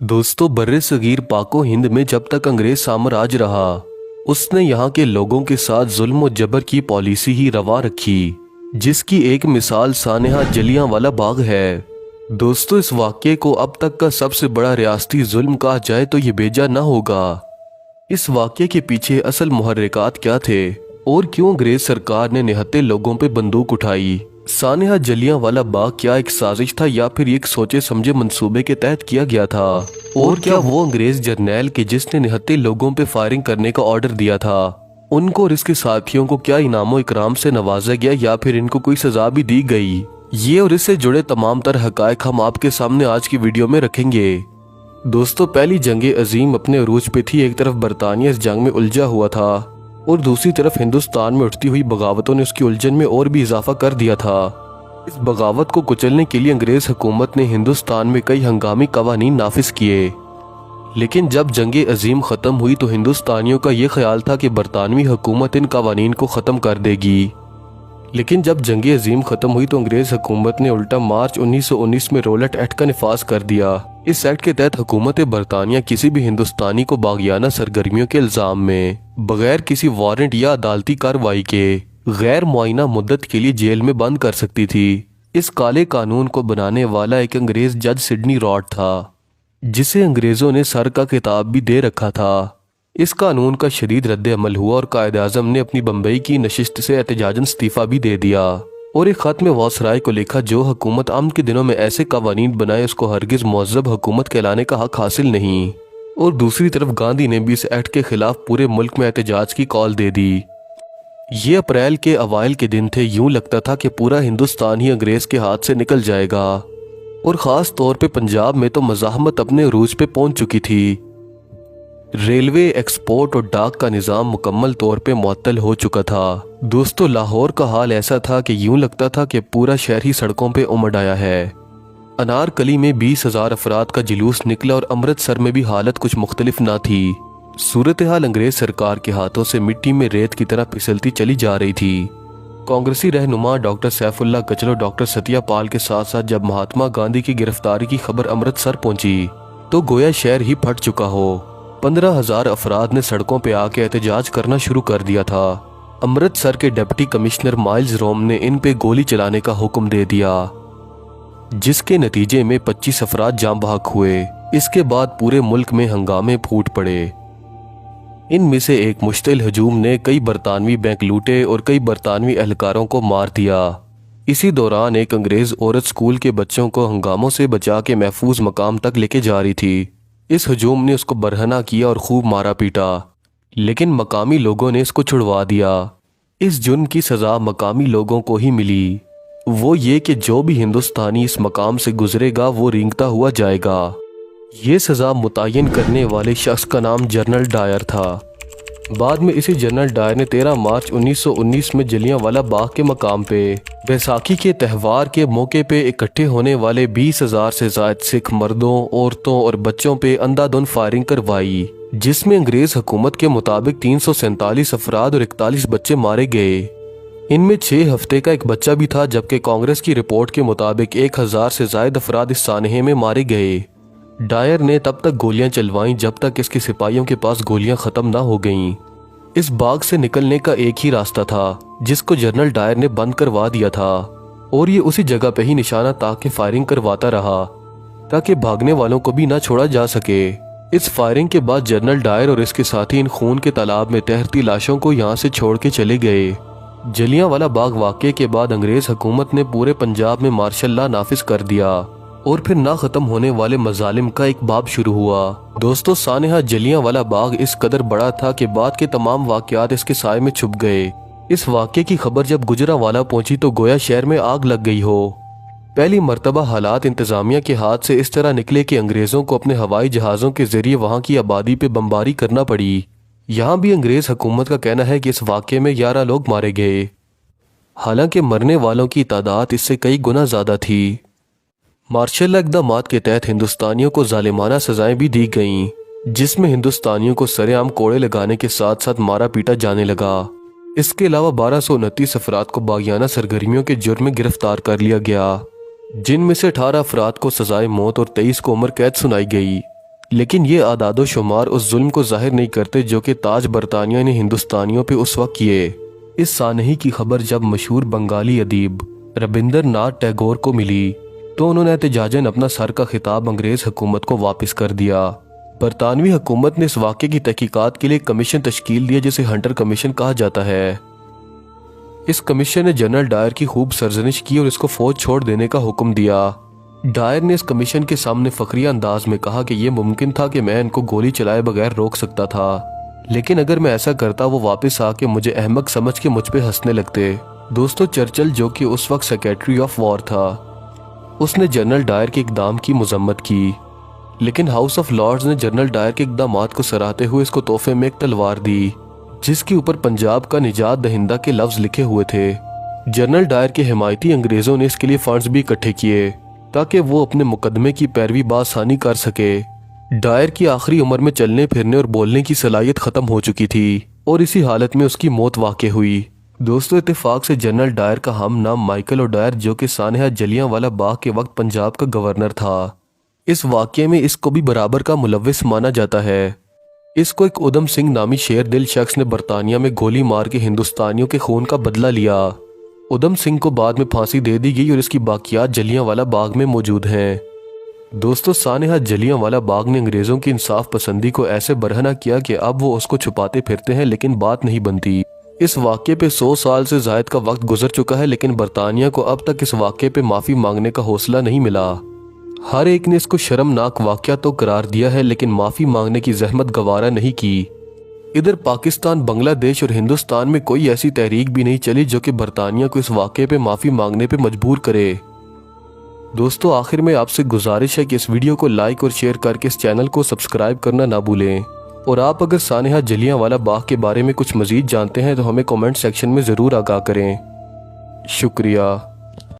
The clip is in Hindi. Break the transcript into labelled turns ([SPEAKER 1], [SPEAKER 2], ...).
[SPEAKER 1] दोस्तों, बर्रे सगीर पाको हिंद में जब तक अंग्रेज साम्राज्य रहा, उसने यहाँ के लोगों के साथ जुल्म और जबर की पॉलिसी ही रवा रखी, जिसकी एक मिसाल सानेहा जलियांवाला बाग है। दोस्तों, इस वाक़ये को अब तक का सबसे बड़ा रियासती जुल्म कहा जाए तो ये बेजा न होगा। इस वाक़ये के पीछे असल मुहर्रिकात क्या थे और क्यों अंग्रेज सरकार ने निहत्थे लोगों पे बंदूक उठाई? सानेहा जलियांवाला बाग क्या एक साजिश था या फिर एक सोचे समझे मंसूबे के तहत किया गया था? और क्या वो अंग्रेज जर्नैल के जिसने निहत्थे लोगों पे फायरिंग करने का ऑर्डर दिया था, उनको और इसके साथियों को क्या इनामो इकराम से नवाजा गया या फिर इनको कोई सजा भी दी गई? ये और इससे जुड़े तमाम तर हकायक हम आपके सामने आज की वीडियो में रखेंगे। दोस्तों, पहली जंग अजीम अपने अरूज पे थी। एक तरफ बरतानिया इस जंग में उलझा हुआ था और दूसरी तरफ हिंदुस्तान में उठती हुई बगावतों ने उसकी उलझन में और भी इजाफा कर दिया था। इस बगावत को कुचलने के लिए अंग्रेज हुकूमत ने हिंदुस्तान में कई हंगामी कवानीन नाफिज किए, लेकिन जब जंग अजीम ख़त्म हुई तो हिंदुस्तानियों का ये ख्याल था कि बरतानवी हुकूमत इन कवानीन को ख़त्म कर देगी। लेकिन जब जंग अजीम ख़त्म हुई तो अंग्रेज हुकूमत ने उल्टा मार्च 1919 में रोलट एक्ट का निफाज कर दिया। इस एक्ट के तहत हुकूमत बरतानिया किसी भी हिंदुस्तानी को बागियाना सरगर्मियों के इल्ज़ाम में बगैर किसी वारंट या अदालती कार्रवाई के गैर मुआयना मुद्दत के लिए जेल में बंद कर सकती थी। इस काले कानून को बनाने वाला एक अंग्रेज जज सिडनी रॉड था, जिसे अंग्रेजों ने सर का खिताब भी दे रखा था। इस कानून का शदीद रद्द अमल हुआ और कायद आज़म ने अपनी बम्बई की नशिस्त से एहतजाजन इस्तीफ़ा भी दे दिया और एक ख़त में वासराय को लिखा, जो हुकूमत अमन के दिनों में ऐसे कवानीन बनाए उसको हरगिज़ मुअज़्ज़ब हुकूमत कहलाने का हक हासिल नहीं। और दूसरी तरफ गांधी ने भी इस एक्ट के खिलाफ पूरे मुल्क में एहतजाज की कॉल दे दी। ये अप्रैल के अवाइल के दिन थे। यूं लगता था कि पूरा हिंदुस्तान ही अंग्रेज के हाथ से निकल जाएगा और ख़ास तौर पे पंजाब में तो मज़ाहमत अपने अरूज पे पहुंच चुकी थी। रेलवे, एक्सपोर्ट और डाक का निज़ाम मुकम्मल तौर पे मुअत्तल हो चुका था। दोस्तों, लाहौर का हाल ऐसा था कि यूं लगता था कि पूरा शहर ही सड़कों पे उमड़ आया है। अनारकली में 20,000 अफराद का जुलूस निकला और अमृतसर में भी हालत कुछ मुख्तलिफ ना थी। सूरत हाल अंग्रेज सरकार के हाथों से मिट्टी में रेत की तरह फिसलती चली जा रही थी। कांग्रेसी रहनुमा डॉक्टर सैफुल्ला कचल और डॉक्टर सत्यापाल के साथ साथ जब महात्मा गांधी की गिरफ्तारी की खबर अमृतसर पहुंची तो गोया शहर ही फट चुका हो। 15,000 अफराद ने सड़कों पे आके एहतजाज करना शुरू कर दिया था। अमृतसर के डिप्टी कमिश्नर माइल्स रोम ने इन पे गोली चलाने का हुक्म दे दिया, जिसके नतीजे में 25 अफराद जाम बहक हुए। इसके बाद पूरे मुल्क में हंगामे फूट पड़े। इनमें से एक मुश्तिल हजूम ने कई बरतानवी बैंक लूटे और कई बरतानवी एहलकारों को मार दिया। इसी दौरान एक अंग्रेज औरत स्कूल के बच्चों को हंगामों से बचा के महफूज मकाम तक लेके जा रही थी। इस हजूम ने उसको बरहना किया और खूब मारा पीटा, लेकिन मकामी लोगों ने इसको छुड़वा दिया। इस जुर्म की सज़ा मकामी लोगों को ही मिली, वो ये कि जो भी हिंदुस्तानी इस मकाम से गुजरेगा वो रेंगता हुआ जाएगा। ये सज़ा मुतय्यन करने वाले शख्स का नाम जनरल डायर था। बाद में इसी जनरल डायर ने 13 मार्च 1919 में जलियांवाला बाग के मकाम पे बैसाखी के त्यौहार के मौके पे इकट्ठे होने वाले 20,000 से ज़ायद सिख मर्दों, औरतों और बच्चों पे अंधाधुंध फायरिंग करवाई, जिसमें अंग्रेज हुकूमत के मुताबिक 347 अफराद और 41 बच्चे मारे गए। इनमें 6 हफ्ते का एक बच्चा भी था, जबकि कांग्रेस की रिपोर्ट के मुताबिक 1,000 से ज़ायद अफराद इस सानहे में मारे गए। डायर ने तब तक गोलियां चलवाईं जब तक इसके सिपाहियों के पास गोलियां ख़त्म ना हो गईं। इस बाग से निकलने का एक ही रास्ता था, जिसको जनरल डायर ने बंद करवा दिया था और ये उसी जगह पे ही निशाना ताकि फायरिंग करवाता रहा ताकि भागने वालों को भी ना छोड़ा जा सके। इस फायरिंग के बाद जनरल डायर और इसके साथी इन खून के तालाब में तैरती लाशों को यहाँ से छोड़ के चले गए। जलियांवाला बाग वाक़े के बाद अंग्रेज हुकूमत ने पूरे पंजाब में मार्शल लॉ नाफिज कर दिया और फिर ना ख़त्म होने वाले मजालिम का एक बाब शुरू हुआ। दोस्तों, सानेहा जलियांवाला बाग इस कदर बड़ा था कि बाद के तमाम वाक़यात इसके साए में छुप गए। इस वाक़े की खबर जब गुजरांवाला पहुंची तो गोया शहर में आग लग गई हो। पहली मरतबा हालात इंतज़ामिया के हाथ से इस तरह निकले कि अंग्रेज़ों को अपने हवाई जहाज़ों के जरिए वहाँ की आबादी पे बमबारी करना पड़ी। यहाँ भी अंग्रेज़ हुकूमत का कहना है कि इस वाक़े में 11 लोग मारे गए, हालांकि मरने वालों की तादाद इससे कई गुना ज़्यादा थी। मार्शल इक़दामात के तहत हिंदुस्तानियों को जालिमाना सजाएं भी दी गईं, जिसमें हिंदुस्तानियों को सरेआम कोड़े लगाने के साथ साथ मारा पीटा जाने लगा। इसके अलावा 1229 अफराद को बागियाना सरगर्मियों के जुर्म में गिरफ्तार कर लिया गया, जिनमें से 18 अफराद को सजाए मौत और 23 को उम्र कैद सुनाई गई। लेकिन ये आदादो शुमार उस जुल्म को जाहिर नहीं करते जो कि ताज बरतानिया ने हिंदुस्तानियों पे उस वक्त किए। इस सानही की खबर जब मशहूर बंगाली अदीब रविंद्रनाथ टैगोर को मिली तो उन्होंने एहतजाजन अपना सर का खिताब अंग्रेज हुकूमत को वापस कर दिया। बरतानवी हुकूमत ने इस वाक़े की तहकीकात के लिए कमीशन तश्कील दिया जिसे हंटर कमीशन कहा जाता है। इस कमीशन ने जनरल डायर की खूब सरजनिश की और इसको फौज छोड़ देने का हुक्म दिया। डायर ने इस कमीशन के सामने फखरिया अंदाज में कहा कि यह मुमकिन था कि मैं इनको गोली चलाए बगैर रोक सकता था, लेकिन अगर मैं ऐसा करता वो वापस आके मुझे अहमक समझ के मुझ पे हंसने लगते। दोस्तों, चर्चिल जो कि उस वक्त सेक्रेटरी ऑफ वॉर था, उसने जनरल डायर के इकदाम की मजम्मत की, लेकिन हाउस ऑफ लॉर्ड्स ने जनरल डायर के इकदामात को सराहते हुए इसको तोहफे में एक तलवार दी जिसके ऊपर पंजाब का निजात दहिंदा के लफ्ज लिखे हुए थे। जनरल डायर के हिमायती अंग्रेजों ने इसके लिए फंड्स भी इकट्ठे किए ताकि वो अपने मुकदमे की पैरवी बासानी कर सके। डायर की आखिरी उम्र में चलने फिरने और बोलने की सलाहियत खत्म हो चुकी थी और इसी हालत में उसकी मौत वाक़ हुई। दोस्तों, इत्तेफाक से जनरल डायर का हम नाम माइकल ओडायर जो कि सानहा जलियांवाला बाग के वक्त पंजाब का गवर्नर था, इस वाक़े में इसको भी बराबर का मुलव्विस माना जाता है। इसको एक उधम सिंह नामी शेर दिल शख्स ने बरतानिया में गोली मार के हिंदुस्तानियों के खून का बदला लिया। उधम सिंह को बाद में फांसी दे दी गई और इसकी बाकियात जलियांवाला बाग में मौजूद हैं। दोस्तों, सानहा जलियांवाला बाग ने अंग्रेजों की इंसाफ पसंदी को ऐसे बरहना किया कि अब वो उसको छुपाते फिरते हैं, लेकिन बात नहीं बनती। इस वाक़े पे 100 साल से ज़ायद का वक्त गुजर चुका है, लेकिन बरतानिया को अब तक इस वाक़े पे माफ़ी मांगने का हौसला नहीं मिला। हर एक ने इसको शर्मनाक वाक़या तो करार दिया है, लेकिन माफ़ी मांगने की जहमत गवारा नहीं की। इधर पाकिस्तान, बांग्लादेश और हिंदुस्तान में कोई ऐसी तहरीक भी नहीं चली जो कि बरतानिया को इस वाक़े पे माफ़ी मांगने पे मजबूर करे। दोस्तों, आखिर में आपसे गुजारिश है कि इस वीडियो को लाइक और शेयर करके इस चैनल को सब्सक्राइब करना ना भूलें, और आप अगर सानहा जलियांवाला बाग के बारे में कुछ मज़ीद जानते हैं तो हमें कमेंट सेक्शन में ज़रूर आगाह करें। शुक्रिया।